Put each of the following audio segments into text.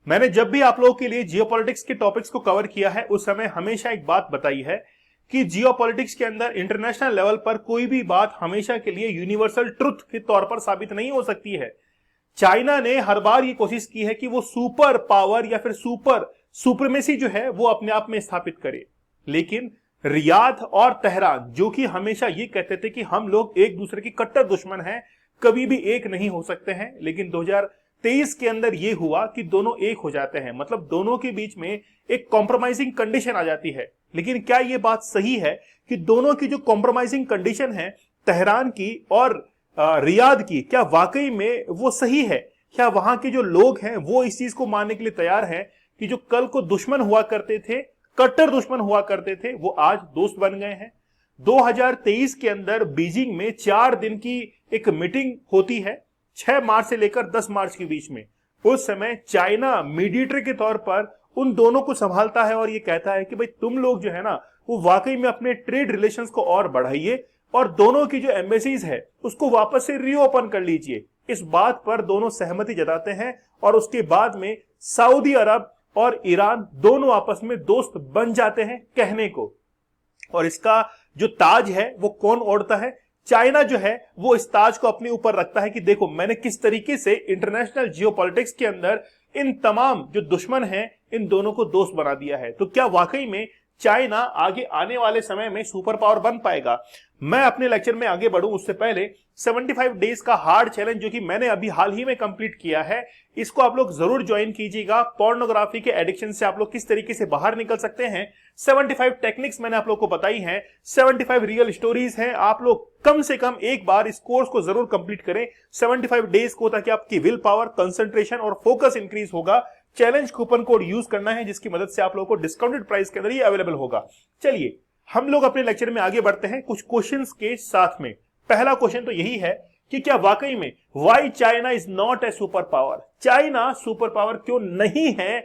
मैंने जब भी आप लोगों के लिए जियोपॉलिटिक्स के टॉपिक्स को कवर किया है उस समय हमेशा एक बात बताई है कि जियोपॉलिटिक्स के अंदर इंटरनेशनल लेवल पर कोई भी बात हमेशा के लिए यूनिवर्सल ट्रुथ के तौर पर साबित नहीं हो सकती है। चाइना ने हर बार ये कोशिश की है कि वो सुपर पावर या फिर सुप्रीमेसी जो है वो अपने आप में स्थापित करे, लेकिन रियाद और तेहरान जो कि हमेशा ये कहते थे कि हम लोग एक दूसरे के कट्टर दुश्मन हैं, कभी भी एक नहीं हो सकते हैं, लेकिन 2023 के अंदर ये हुआ कि दोनों एक हो जाते हैं। मतलब दोनों के बीच में एक कॉम्प्रोमाइजिंग कंडीशन आ जाती है। लेकिन क्या ये बात सही है कि दोनों की जो कॉम्प्रोमाइजिंग कंडीशन है तेहरान की और रियाद की, क्या वाकई में वो सही है? क्या वहां के जो लोग हैं वो इस चीज को मानने के लिए तैयार हैं कि जो कल को दुश्मन हुआ करते थे, कट्टर दुश्मन हुआ करते थे, वो आज दोस्त बन गए हैं? 2023 के अंदर बीजिंग में 4 दिन की एक मीटिंग होती है, 6 मार्च से लेकर 10 मार्च के बीच में। उस समय चाइना मीडिएटर के तौर पर उन दोनों को संभालता है और ये कहता है कि भाई तुम लोग जो है ना वो वाकई में अपने ट्रेड रिलेशंस को और बढ़ाइए और दोनों की जो एम्बेसीज है उसको वापस से रीओपन कर लीजिए। इस बात पर दोनों सहमति जताते हैं और उसके बाद में सऊदी अरब और ईरान दोनों आपस में दोस्त बन जाते हैं कहने को। और इसका जो ताज है वो कौन ओढ़ता है? चाइना जो है वो इस ताज को अपने ऊपर रखता है कि देखो मैंने किस तरीके से इंटरनेशनल जियोपॉलिटिक्स के अंदर इन तमाम जो दुश्मन हैं इन दोनों को दोस्त बना दिया है। तो क्या वाकई में चाइना आगे आने वाले समय में सुपर पावर बन पाएगा? मैं अपने लेक्चर में आगे बढ़ूं उससे पहले 75 डेज का हार्ड चैलेंज जो कि मैंने अभी हाल ही में कंप्लीट किया है, इसको आप लोग जरूर ज्वाइन कीजिएगा। पोर्नोग्राफी के एडिक्शन से आप लोग किस तरीके से बाहर निकल सकते हैं, 75 टेक्निक्स मैंने आप लोग को बताई हैं, 75 रियल स्टोरीज हैं। आप लोग कम से कम एक बार इस कोर्स को जरूर कंप्लीट करें 75 डेज को, ताकि आपकी विल पावर, कंसंट्रेशन और फोकस इंक्रीज होगा। चैलेंज कूपन कोड यूज करना है जिसकी मदद से आप लोगों को डिस्काउंटेड प्राइस के अंदर ये अवेलेबल होगा। चलिए हम लोग अपने लेक्चर में आगे बढ़ते हैं कुछ क्वेश्चंस के साथ में। पहला क्वेश्चन तो यही है कि क्या वाकई में why China is not a super power? China super power क्यों नहीं है?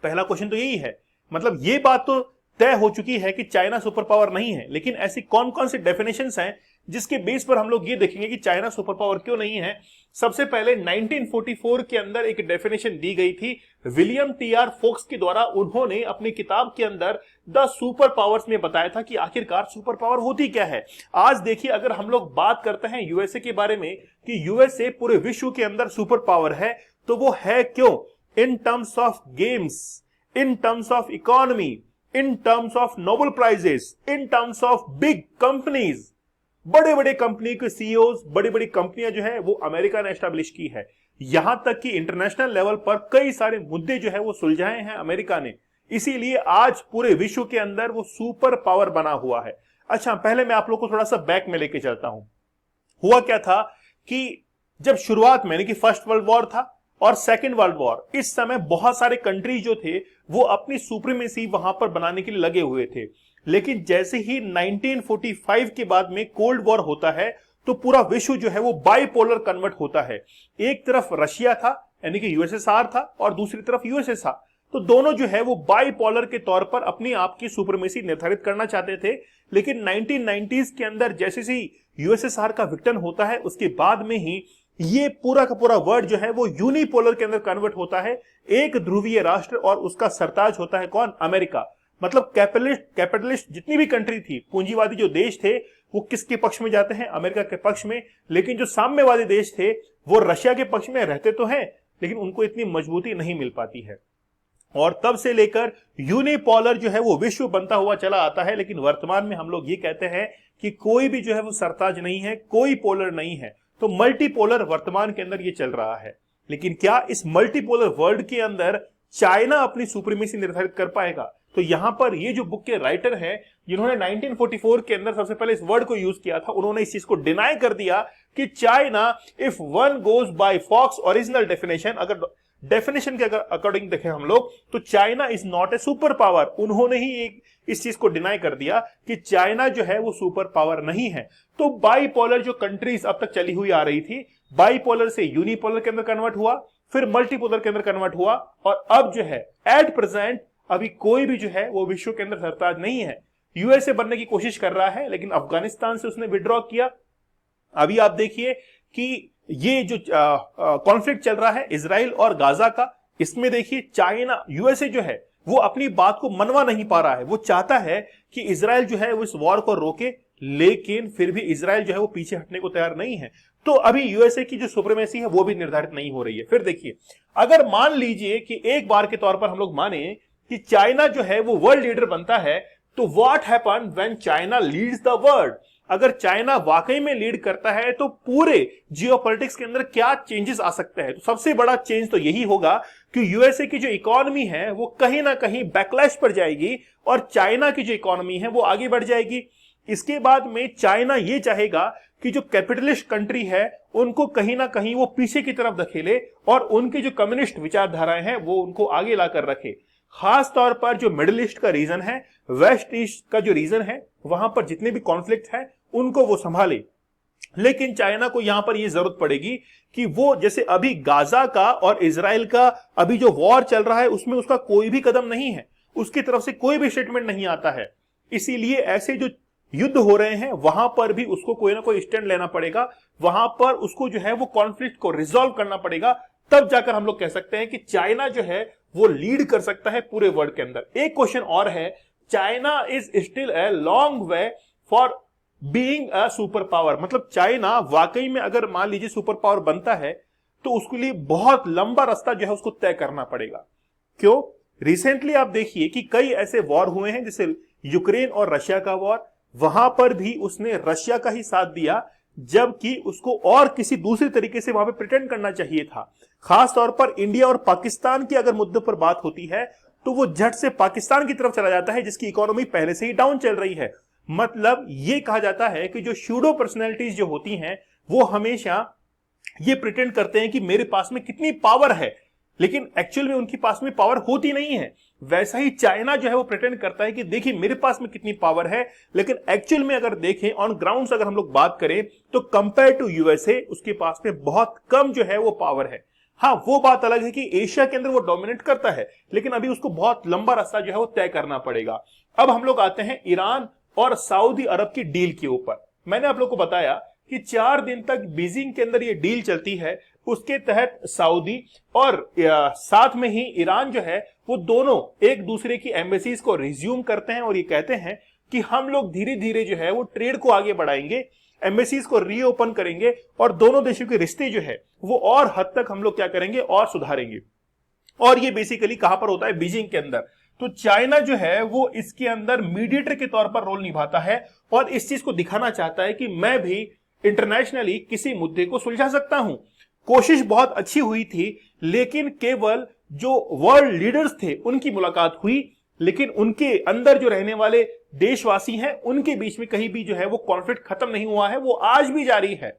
पहला क्वेश्चन तो यही है। मतलब ये बात तो तय हो चुकी है कि चाइना सुपर पावर नहीं है, लेकिन ऐसी कौन कौन सी डेफिनेशंस हैं जिसके बेस पर हम लोग ये देखेंगे कि चाइना सुपर पावर क्यों नहीं है। सबसे पहले 1944 के अंदर एक डेफिनेशन दी गई थी विलियम टी.आर. फोक्स के द्वारा। उन्होंने अपनी किताब के अंदर द सुपर पावर्स में बताया था कि आखिरकार सुपर पावर होती क्या है। आज देखिए, अगर हम लोग बात करते हैं यूएसए के बारे में कि यूएसए पूरे विश्व के अंदर सुपर पावर है, तो वो है क्यों? In terms of games, in terms of economy, in terms of Nobel prizes, in terms of big companies. बड़े बड़े कंपनी के सीईओज, बड़ी बड़ी कंपनियां जो है वो अमेरिका ने एस्टैब्लिश की है। यहां तक कि इंटरनेशनल लेवल पर कई सारे मुद्दे जो है वो सुलझाए हैं अमेरिका ने। इसीलिए आज पूरे विश्व के अंदर वो सुपर पावर बना हुआ है। अच्छा, पहले मैं आप लोग को थोड़ा सा बैक में लेके चलता हूं। हुआ क्या था कि जब शुरुआत में, कि फर्स्ट वर्ल्ड वॉर था और सेकेंड वर्ल्ड वॉर, इस समय बहुत सारे कंट्री जो थे वो अपनी सुप्रीमेसी वहां पर बनाने के लिए लगे हुए थे। लेकिन जैसे ही 1945 के बाद में कोल्ड वॉर होता है तो पूरा विश्व जो है वो बाइपोलर कन्वर्ट होता है। एक तरफ रशिया था यानी कि यूएसएसआर था और दूसरी तरफ यूएसएसआर। तो दोनों जो है वो बाइपोलर के तौर पर अपनी आप की सुप्रीमेसी निर्धारित करना चाहते थे। लेकिन 1990s के अंदर जैसे ही यूएसएसआर का विघटन होता है उसके बाद में ही ये पूरा का पूरा वर्ल्ड जो है वो यूनिपोलर के अंदर कन्वर्ट होता है। एक ध्रुवीय राष्ट्र और उसका सरताज होता है कौन? अमेरिका। मतलब कैपिटलिस्ट जितनी भी कंट्री थी, पूंजीवादी जो देश थे, वो किसके पक्ष में जाते हैं? अमेरिका के पक्ष में। लेकिन जो साम्यवादी देश थे वो रशिया के पक्ष में रहते तो हैं, लेकिन उनको इतनी मजबूती नहीं मिल पाती है। और तब से लेकर यूनिपोलर जो है वो विश्व बनता हुआ चला आता है। लेकिन वर्तमान में हम लोग ये कहते हैं कि कोई भी जो है वो सरताज नहीं है, कोई पोलर नहीं है। तो मल्टीपोलर वर्तमान के अंदर ये चल रहा है। लेकिन क्या इस मल्टीपोलर वर्ल्ड के अंदर चाइना अपनी सुप्रीमेसी निर्धारित कर पाएगा? तो यहां पर ये जो बुक के राइटर हैं जिन्होंने 1944 के अंदर सबसे पहले इस वर्ड को यूज किया था, उन्होंने इस चीज को डिनाई कर दिया कि China, if one goes by fox original definition, अगर डेफिनेशन के अगर अकॉर्डिंग देखें हम लोग, तो China is not a super power. उन्होंने ही एक इस चीज को डिनाई कर दिया कि चाइना जो है वो सुपर पावर नहीं है। तो बाइपोलर जो कंट्रीज अब तक चली हुई आ रही थी, बाइपोलर से यूनिपोलर के अंदर कन्वर्ट हुआ, फिर मल्टीपोलर के अंदर कन्वर्ट हुआ, और अब जो है एट प्रेजेंट अभी कोई भी जो है वो विश्व के अंदर सरताज नहीं है। यूएसए बनने की कोशिश कर रहा है, लेकिन अफगानिस्तान से उसने विड्रॉ किया। अभी आप देखिए कि ये जो कॉन्फ्लिक्ट चल रहा है इजराइल और गाजा का, इसमें देखिए चाइना, यूएसए जो है वो अपनी बात को मनवा नहीं पा रहा है। वो चाहता है कि इजराइल जो है वो इस वॉर को रोके, लेकिन फिर भी इजराइल जो है वो पीछे हटने को तैयार नहीं है। तो अभी यूएसए की जो सुप्रीमेसी है वो भी निर्धारित नहीं हो रही है। फिर देखिए, अगर मान लीजिए कि एक बार के तौर पर हम लोग माने कि चाइना जो है वो वर्ल्ड लीडर बनता है, तो what happen when China leads the world? अगर चाइना वाकई में लीड करता है तो पूरे जियोपॉलिटिक्स के अंदर क्या चेंजेस आ सकते हैं? तो सबसे बड़ा चेंज तो यही होगा कि यूएसए की जो इकोनॉमी है वो कहीं ना कहीं बैकलैश पर जाएगी और चाइना की जो इकोनॉमी है वो आगे बढ़ जाएगी। इसके बाद में चाइना ये चाहेगा कि जो कैपिटलिस्ट कंट्री है उनको कहीं ना कहीं वो पीछे की तरफ धकेले और उनकी जो कम्युनिस्ट विचारधाराएं हैं वो उनको आगे लाकर रखे। खास तौर पर जो मिडिल ईस्ट का रीजन है, वेस्ट ईस्ट का जो रीजन है, वहां पर जितने भी कॉन्फ्लिक्ट है उनको वो संभाले। लेकिन चाइना को यहां पर यह जरूरत पड़ेगी कि वो, जैसे अभी गाजा का और इजराइल का अभी जो वॉर चल रहा है उसमें उसका कोई भी कदम नहीं है, उसकी तरफ से कोई भी स्टेटमेंट नहीं आता है। इसीलिए ऐसे जो युद्ध हो रहे हैं वहां पर भी उसको कोई ना कोई स्टैंड लेना पड़ेगा, वहां पर उसको जो है वो कॉन्फ्लिक्ट को रिजॉल्व करना पड़ेगा। तब जाकर हम लोग कह सकते हैं कि चाइना जो है वो लीड कर सकता है पूरे वर्ल्ड के अंदर। एक क्वेश्चन और है, China is still a long way for being a super power. मतलब चाइना वाकई में अगर मान लीजिए सुपर पावर बनता है तो उसके लिए बहुत लंबा रास्ता जो है उसको तय करना पड़ेगा। क्यों? रिसेंटली आप देखिए कि कई ऐसे वॉर हुए हैं, जैसे यूक्रेन और रशिया का वॉर, वहां पर भी उसने रशिया का ही साथ दिया, जबकि उसको और किसी दूसरे तरीके से वहां पे प्रिटेंड करना चाहिए था। खास तौर पर इंडिया और पाकिस्तान की अगर मुद्दे पर बात होती है तो वो झट से पाकिस्तान की तरफ चला जाता है, जिसकी इकोनॉमी पहले से ही डाउन चल रही है। मतलब ये कहा जाता है कि जो शूडो पर्सनैलिटीज जो होती हैं वो हमेशा ये प्रिटेंड करते हैं कि मेरे पास में कितनी पावर है, लेकिन एक्चुअल में उनके पास में पावर होती नहीं है। वैसा ही चाइना जो है वो प्रिटेंड करता है कि देखिए मेरे पास में कितनी पावर है, लेकिन एक्चुअल में अगर देखें ऑन ग्राउंड अगर हम लोग बात करें तो कंपेयर टू यूएसए उसके पास में बहुत कम जो है वो पावर है। हाँ, वो बात अलग है कि एशिया के अंदर वो डोमिनेट करता है, लेकिन अभी उसको बहुत लंबा रास्ता जो है वो तय करना पड़ेगा। अब हम लोग आते हैं ईरान और सऊदी अरब की डील के ऊपर। मैंने आप लोग को बताया कि 4 दिन तक बीजिंग के अंदर ये डील चलती है, उसके तहत सऊदी और साथ में ही ईरान जो है वो दोनों एक दूसरे की एम्बेसीज को रिज्यूम करते हैं और ये कहते हैं कि हम लोग धीरे धीरे जो है वो ट्रेड को आगे बढ़ाएंगे, एम्बेसीज को रीओपन करेंगे और दोनों देशों के रिश्ते जो है वो और हद तक हम लोग क्या करेंगे और सुधारेंगे। और ये बेसिकली कहां पर होता है? बीजिंग के अंदर। तो चाइना जो है वो इसके अंदर मीडिएटर के तौर पर रोल निभाता है और इस चीज को दिखाना चाहता है कि मैं भी इंटरनेशनली किसी मुद्दे को सुलझा सकता हूं। कोशिश बहुत अच्छी हुई थी, लेकिन केवल जो वर्ल्ड लीडर्स थे उनकी मुलाकात हुई, लेकिन उनके अंदर जो रहने वाले देशवासी हैं उनके बीच में कहीं भी जो है वो कॉन्फ्लिक्ट खत्म नहीं हुआ है, वो आज भी जारी है।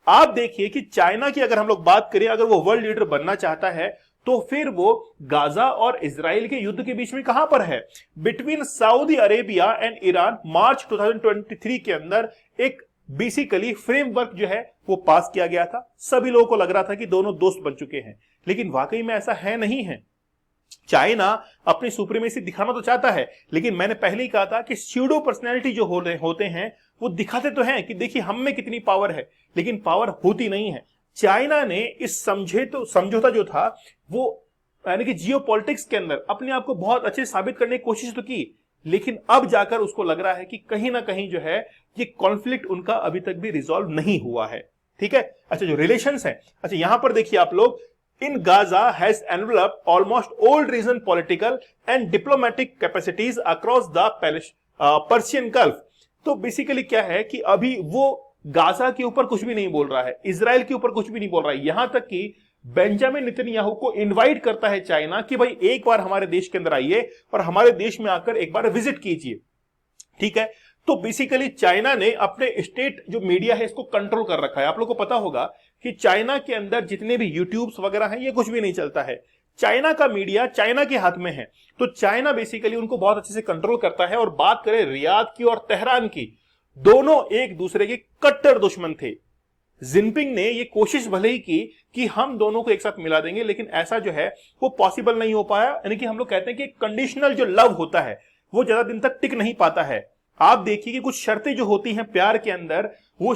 आप देखिए कि चाइना की अगर हम लोग बात करें, अगर वो वर्ल्ड लीडर बनना चाहता है तो फिर वो गाजा और इजराइल के युद्ध के बीच में कहां पर है? Between Saudi Arabia and Iran March 2023 के अंदर एक बेसिकली फ्रेमवर्क जो है वो पास किया गया था। सभी लोगों को लग रहा था कि दोनों दोस्त बन चुके हैं, लेकिन वाकई में ऐसा है नहीं है। चाइना अपनी सुप्रीमेसी दिखाना तो चाहता है, लेकिन मैंने पहले ही कहा था कि स्यूडो पर्सनैलिटी जो होते हैं वो दिखाते तो हैं कि देखिए हम में कितनी पावर है, लेकिन पावर होती नहीं है। चाइना ने इस समझौता जो था वो यानी कि जियोपॉलिटिक्स के अंदर अपने आप को बहुत अच्छे साबित करने की कोशिश तो की, लेकिन अब जाकर उसको लग रहा है कि कहीं ना कहीं जो है ये कॉन्फ्लिक्ट उनका अभी तक भी रिजॉल्व नहीं हुआ है। ठीक है। अच्छा, जो रिलेशंस है, अच्छा यहां पर देखिए आप लोग, in Gaza has enveloped almost all region political and diplomatic capacities across the Persian gulf. तो बेसिकली क्या है कि अभी वो गाजा के ऊपर कुछ भी नहीं बोल रहा है, इजराइल के ऊपर कुछ भी नहीं बोल रहा है, यहां तक कि बेंजामिन नेतन्याहू को इनवाइट करता है चाइना कि भाई एक बार हमारे देश के अंदर आइए और हमारे देश में आकर एक बार विजिट कीजिए। ठीक है। तो बेसिकली चाइना ने अपने स्टेट जो मीडिया है इसको कंट्रोल कर रखा है। आप लोग को पता होगा कि चाइना के अंदर जितने भी यूट्यूब्स वगैरह हैं ये कुछ भी नहीं चलता है, चाइना का मीडिया चाइना के हाथ में है। तो चाइना बेसिकली उनको बहुत अच्छे से कंट्रोल करता है। और बात करें रियाद की और तेहरान की, दोनों एक दूसरे के कट्टर दुश्मन थे। जिनपिंग ने ये कोशिश भले ही की कि हम दोनों को एक साथ मिला देंगे, लेकिन ऐसा जो है वो पॉसिबल नहीं हो पाया। यानी कि हम लोग कहते हैं कि कंडीशनल जो लव होता है वो ज्यादा दिन तक टिक नहीं पाता है। आप देखिए कि कुछ शर्तें जो होती हैं प्यार के अंदर, वो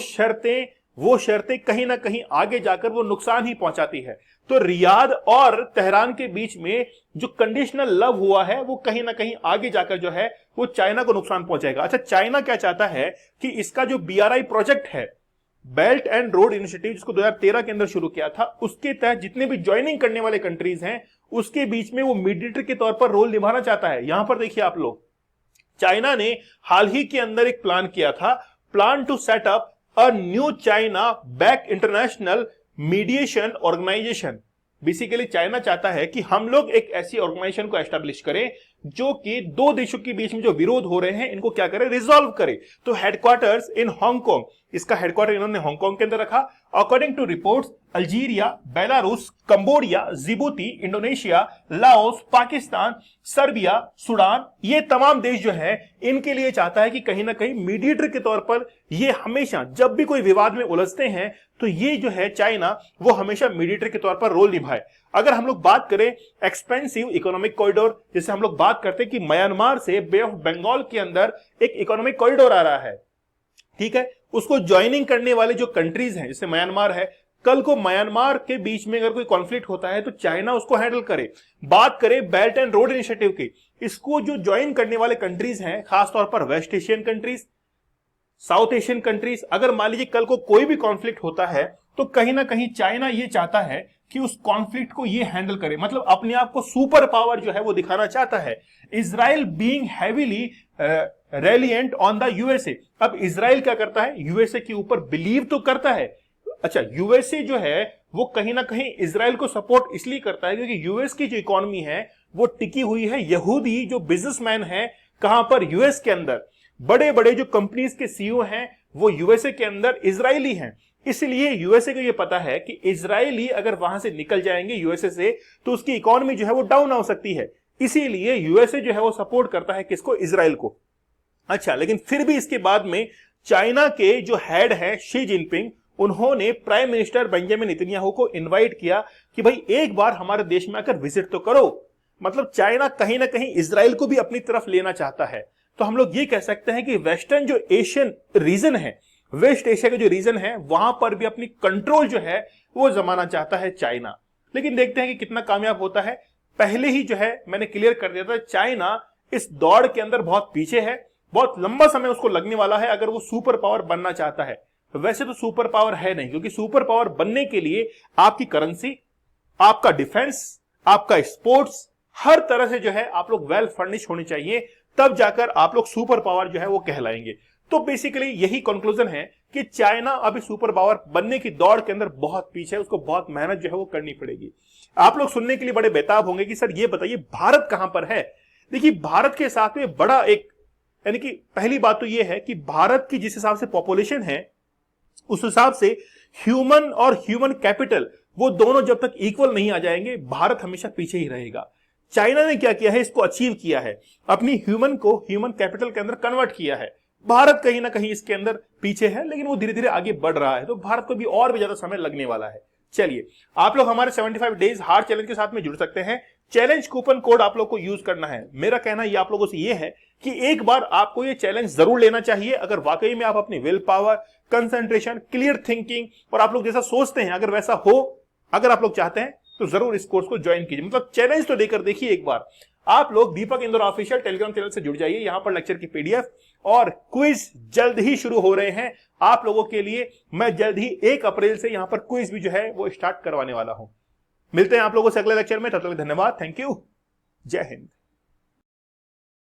शर्तें कहीं ना कहीं आगे जाकर वो नुकसान ही पहुंचाती है। तो रियाद और तेहरान के बीच में जो कंडीशनल लव हुआ है वो कहीं ना कहीं आगे जाकर जो है वो चाइना को नुकसान पहुंचाएगा। अच्छा, चाइना क्या चाहता है कि इसका जो BRI प्रोजेक्ट है, बेल्ट एंड रोड इनिशिएटिव, जिसको 2013 के अंदर शुरू किया था, उसके तहत जितने भी ज्वाइनिंग करने वाले कंट्रीज हैं उसके बीच में वो मीडिएटर के तौर पर रोल निभाना चाहता है। यहां पर देखिए आप लोग, चाइना ने हाल ही के अंदर एक प्लान किया था, plan to set up a new China back international mediation organization. Basically China चाहता है कि हम लोग एक ऐसी ऑर्गेनाइजेशन को एस्टेब्लिश करें जो कि दो देशों के बीच में जो विरोध हो रहे हैं इनको क्या करे, रिजॉल्व करे। तो हेडक्वार्टर्स इन हांगकांग, इसका हेडक्वार्टर इन्होंने हांगकांग के अंदर रखा। According to reports, Algeria, Belarus, Cambodia, Djibouti, Indonesia, Laos, Pakistan, Serbia, Sudan, ये तमाम देश जो है इनके लिए चाहता है कि कहीं ना कहीं मीडिएटर के तौर पर ये हमेशा जब भी कोई विवाद में उलझते हैं तो ये जो है चाइना वो हमेशा मीडिएटर के तौर पर रोल निभाए। अगर हम लोग बात करें एक्सपेंसिव इकोनॉमिक कॉरिडोर, जैसे हम लोग बात करते हैं कि म्यांमार से बे ऑफ बंगाल के अंदर एक इकोनॉमिक कॉरिडोर आ रहा है, ठीक है, उसको ज्वाइनिंग करने वाले जो कंट्रीज हैं जैसे म्यांमार है, कल को म्यांमार के बीच में अगर कोई कॉन्फ्लिक्ट होता है तो चाइना उसको हैंडल करे। बात करें बेल्ट एंड रोड इनिशिएटिव की, इसको जो ज्वाइन करने वाले कंट्रीज हैं खासतौर पर West Asian countries, South Asian countries, अगर मान लीजिए कल को कोई भी कॉन्फ्लिक्ट होता है तो कहीं ना कहीं चाइना ये चाहता है कि उस कॉन्फ्लिक्ट को ये हैंडल करे, मतलब अपने आप को सुपर पावर जो है वो दिखाना चाहता है। Israel being heavily reliant on the USA, अब इजराइल क्या करता है, यूएसए के ऊपर बिलीव तो करता है। अच्छा, यूएसए जो है वो कहीं ना कहीं इजराइल को सपोर्ट इसलिए करता है क्योंकि यूएस की जो इकोनॉमी है वो टिकी हुई है यहूदी जो बिजनेसमैन है, कहां पर, यूएस के अंदर। बड़े बड़े जो कंपनीज के सीईओ हैं वो यूएसए के अंदर इजरायली हैं, इसलिए यूएसए को ये पता है कि इजरायली अगर वहां से निकल जाएंगे यूएसए से तो उसकी इकोनॉमी जो है वो डाउन हो सकती है, इसीलिए यूएसए जो है वो सपोर्ट करता है किसको, इजराइल को। अच्छा, लेकिन फिर भी इसके बाद में चाइना के जो हेड है शी जिनपिंग, उन्होंने प्राइम मिनिस्टर बेंजामिन नेतन्याहू को इनवाइट किया कि भाई एक बार हमारे देश में आकर विजिट तो करो। मतलब चाइना कहीं ना कहीं इजराइल को भी अपनी तरफ लेना चाहता है। तो हम लोग ये कह सकते हैं कि वेस्टर्न जो एशियन रीजन है, वेस्ट एशिया का जो रीजन है, वहां पर भी अपनी कंट्रोल जो है वो जमाना चाहता है चाइना। लेकिन देखते हैं कि कितना कामयाब होता है। पहले ही जो है मैंने क्लियर कर दिया था, चाइना इस दौड़ के अंदर बहुत पीछे है, बहुत लंबा समय उसको लगने वाला है अगर वो सुपर पावर बनना चाहता है। वैसे तो सुपर पावर है नहीं, क्योंकि सुपर पावर बनने के लिए आपकी करेंसी, आपका डिफेंस, आपका स्पोर्ट्स, हर तरह से जो है आप लोग वेल फर्निश होने चाहिए, तब जाकर आप लोग सुपर पावर जो है वो कहलाएंगे। तो बेसिकली यही कंक्लूजन है कि चाइना अभी सुपर पावर बनने की दौड़ के अंदर बहुत पीछे है, उसको बहुत मेहनत जो है वो करनी पड़ेगी। आप लोग सुनने के लिए बड़े बेताब होंगे कि सर ये बताइए भारत कहां पर है। देखिए, भारत के साथ में बड़ा एक, यानी कि पहली बात तो ये है कि भारत की जिस हिसाब से पॉपुलेशन है उस हिसाब से ह्यूमन और ह्यूमन कैपिटल वो दोनों जब तक इक्वल नहीं आ जाएंगे भारत हमेशा पीछे ही रहेगा। चाइना ने क्या किया है, इसको अचीव किया है, अपनी ह्यूमन को ह्यूमन कैपिटल के अंदर कन्वर्ट किया है। भारत कहीं ना कहीं इसके अंदर पीछे है, लेकिन वो धीरे धीरे आगे बढ़ रहा है, तो भारत को भी और भी ज्यादा समय लगने वाला है। चलिए, आप लोग हमारे 75 डेज हार्ड चैलेंज के साथ में जुड़ सकते हैं। चैलेंज कूपन कोड आप लोग को यूज करना है। मेरा कहना ये आप लोगों से ये है कि एक बार आपको ये चैलेंज जरूर लेना चाहिए, अगर वाकई में आप अपनी will power, concentration, clear thinking और आप लोग जैसा सोचते हैं अगर वैसा हो, अगर आप लोग चाहते हैं तो जरूर इस कोर्स को ज्वाइन कीजिए। मतलब चैलेंज तो देकर देखिए एक बार। आप लोग दीपक इंदौर ऑफिशियल टेलीग्राम चैनल से जुड़ जाइए, यहां पर लेक्चर की पीडीएफ और क्विज जल्द ही शुरू हो रहे हैं आप लोगों के लिए। मैं जल्द ही 1 अप्रैल से यहां पर क्विज भी जो है वो स्टार्ट करवाने वाला हूं। मिलते हैं आप लोगों से अगले लेक्चर में, तब तक धन्यवाद, थैंक यू, जय हिंद।